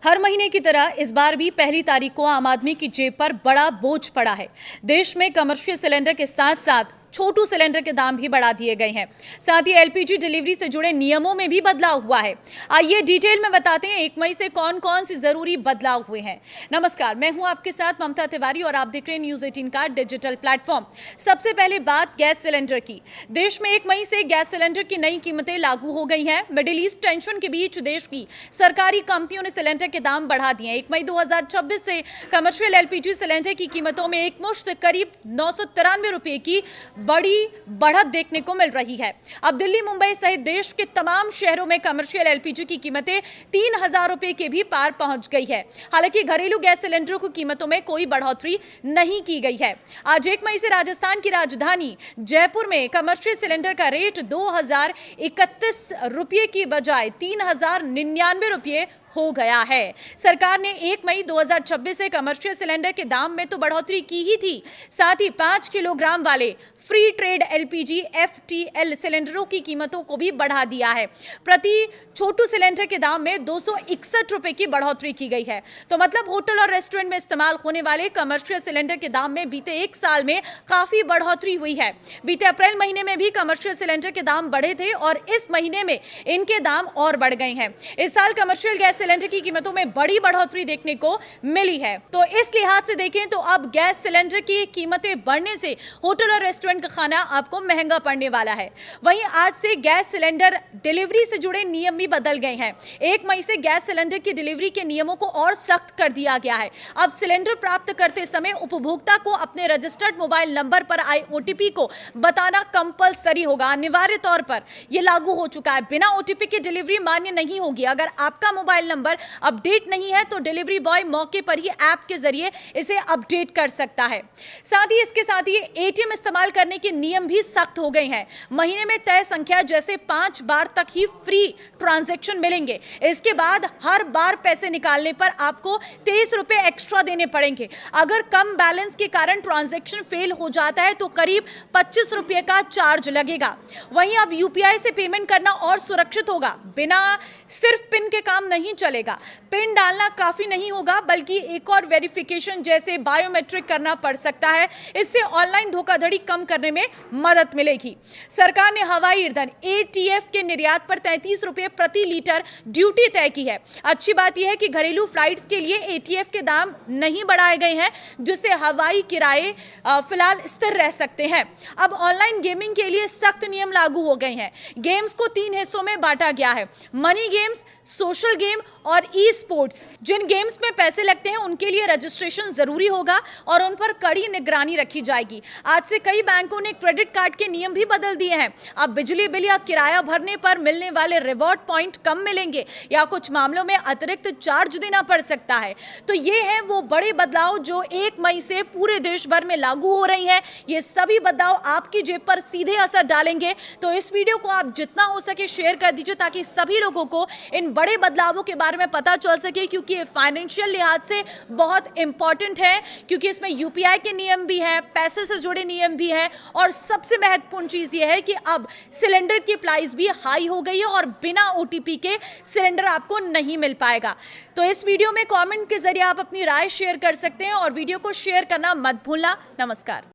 हर महीने की तरह इस बार भी पहली तारीख को आम आदमी की जेब पर बड़ा बोझ पड़ा है। देश में कमर्शियल सिलेंडर के साथ साथ छोटू सिलेंडर के दाम भी बढ़ा दिए गए हैं। साथ ही एलपीजी डिलीवरी से जुड़े नियमों में भी बदलाव हुआ है। आइए डिटेल में बताते हैं 1 मई से कौन कौन सी जरूरी बदलाव हुए हैं। नमस्कार, मैं हूं आपके साथ ममता तिवारी और आप देख रहे हैं न्यूज 18 का डिजिटल प्लेटफॉर्म। सबसे पहले बात गैस सिलेंडर की। देश में 1 मई से गैस सिलेंडर की नई कीमतें लागू हो गई हैं। मिडिल ईस्ट टेंशन के बीच देश की सरकारी कंपनियों ने सिलेंडर के दाम बढ़ा दिए हैं। 1 मई 2026 से कमर्शियल एलपीजी सिलेंडर की कीमतों में एक मुश्त करीब 993 रुपए की बड़ी बढ़त देखने को मिल रही है। अब दिल्ली, मुंबई सहित देश के तमाम शहरों में कमर्शियल एलपीजी की कीमतें 3000 रुपए के भी पार पहुंच गई है। हालांकि घरेलू गैस सिलेंडरों की कीमतों में कोई बढ़ोतरी नहीं की गई है। आज 1 मई से राजस्थान की राजधानी जयपुर में कमर्शियल सिलेंडर का रेट 2031 रुपये की बजाय 3099 रुपये हो गया है। सरकार ने 1 मई 2026 से कमर्शियल सिलेंडर के दाम में तो बढ़ोतरी की ही थी, साथ ही 5 किलोग्राम वाले फ्री ट्रेड एलपीजी एफटीएल सिलेंडरों की कीमतों को भी बढ़ा दिया है। प्रति छोटू सिलेंडर के दाम में 261 रुपए की बढ़ोतरी की गई है। तो मतलब होटल और रेस्टोरेंट में इस्तेमाल होने वाले कमर्शियल सिलेंडर के दाम में बीते 1 साल में काफी बढ़ोतरी हुई है। बीते अप्रैल महीने में भी कमर्शियल सिलेंडर के दाम बढ़े थे और इस महीने में इनके दाम और बढ़ गए हैं। इस साल कमर्शियल गैस सिलेंडर की कीमतों में बड़ी बढ़ोतरी देखने को मिली है। तो इस लिहाज से देखें तो अब गैस सिलेंडर की कीमतें बढ़ने से होटल और रेस्टोरेंट का खाना आपको महंगा पड़ने वाला है। वहीं आज से गैस सिलेंडर डिलीवरी से जुड़े नियम भी बदल गए हैं। 1 मई से गैस सिलेंडर की डिलीवरी के नियमों को और सख्त कर दिया गया है। अब सिलेंडर प्राप्त करते समय उपभोक्ता को अपने रजिस्टर्ड मोबाइल नंबर पर आए ओटीपी को बताना कंपलसरी होगा। अनिवार्य तौर पर यह लागू हो चुका है। बिना ओटीपी की डिलीवरी मान्य नहीं होगी। अगर आपका मोबाइल नंबर अपडेट नहीं है तो डिलीवरी बॉय मौके पर ही ऐप के जरिए इसे अपडेट कर सकता है। साथ ही इसके साथ ही एटीएम इस्तेमाल करने के नियम भी सख्त हो गए हैं। महीने में तय संख्या जैसे 5 बार तक ही फ्री ट्रांजैक्शन मिलेंगे। इसके बाद हर बार पैसे निकालने पर आपको 23 रुपए एक्स्ट्रा देने पड़ेंगे। अगर कम बैलेंस के कारण ट्रांजैक्शन फेल हो जाता है तो करीब 25 रुपए का चार्ज लगेगा। वहीं अब यूपीआई से पेमेंट करना और सुरक्षित होगा। बिना सिर्फ पिन के काम नहीं चलेगा। पिन डालना काफी नहीं होगा, बल्कि एक और वेरिफिकेशन जैसे बायोमेट्रिक करना पड़ सकता है। इससे ऑनलाइन धोखाधड़ी कम करने में मदद मिलेगी। सरकार ने हवाई ईंधन एटीएफ के निर्यात पर 33 रुपए प्रति लीटर ड्यूटी तय की है। अच्छी बात यह है कि घरेलू फ्लाइट्स के लिए एटीएफ के दाम नहीं बढ़ाए गए हैं, जिससे हवाई किराए फिलहाल स्थिर रह सकते हैं। अब ऑनलाइन गेमिंग के लिए सख्त नियम लागू हो गए हैं। गेम्स को 3 हिस्सों में बांटा गया है: मनी गेम्स, सोशल गेम और ई स्पोर्ट्स। जिन गेम्स में पैसे लगते हैं उनके लिए रजिस्ट्रेशन जरूरी होगा और उन पर कड़ी निगरानी रखी जाएगी। आज से कई बैंकों ने क्रेडिट कार्ड के नियम भी बदल दिए हैं। अब बिजली बिल या किराया भरने पर मिलने वाले रिवॉर्ड पॉइंट कम मिलेंगे या कुछ मामलों में अतिरिक्त चार्ज देना पड़ सकता है। तो ये है वो बड़े बदलाव जो 1 मई से पूरे देश भर में लागू हो रही है। ये सभी बदलाव आपकी जेब पर सीधे असर डालेंगे। तो इस वीडियो को आप जितना हो सके शेयर कर दीजिए ताकि सभी लोगों को इन बड़े बदलावों के बारे में पता चल सके, क्योंकि ये फाइनेंशियल लिहाज से बहुत इंपॉर्टेंट है, क्योंकि इसमें यूपीआई के नियम भी है, पैसे से जुड़े नियम भी है और सबसे महत्वपूर्ण चीज ये है कि अब सिलेंडर की प्राइस भी हाई हो गई है और बिना ओटीपी के सिलेंडर आपको नहीं मिल पाएगा। तो इस वीडियो में कमेंट के जरिए आप अपनी राय शेयर कर सकते हैं और वीडियो को शेयर करना मत भूलना। नमस्कार।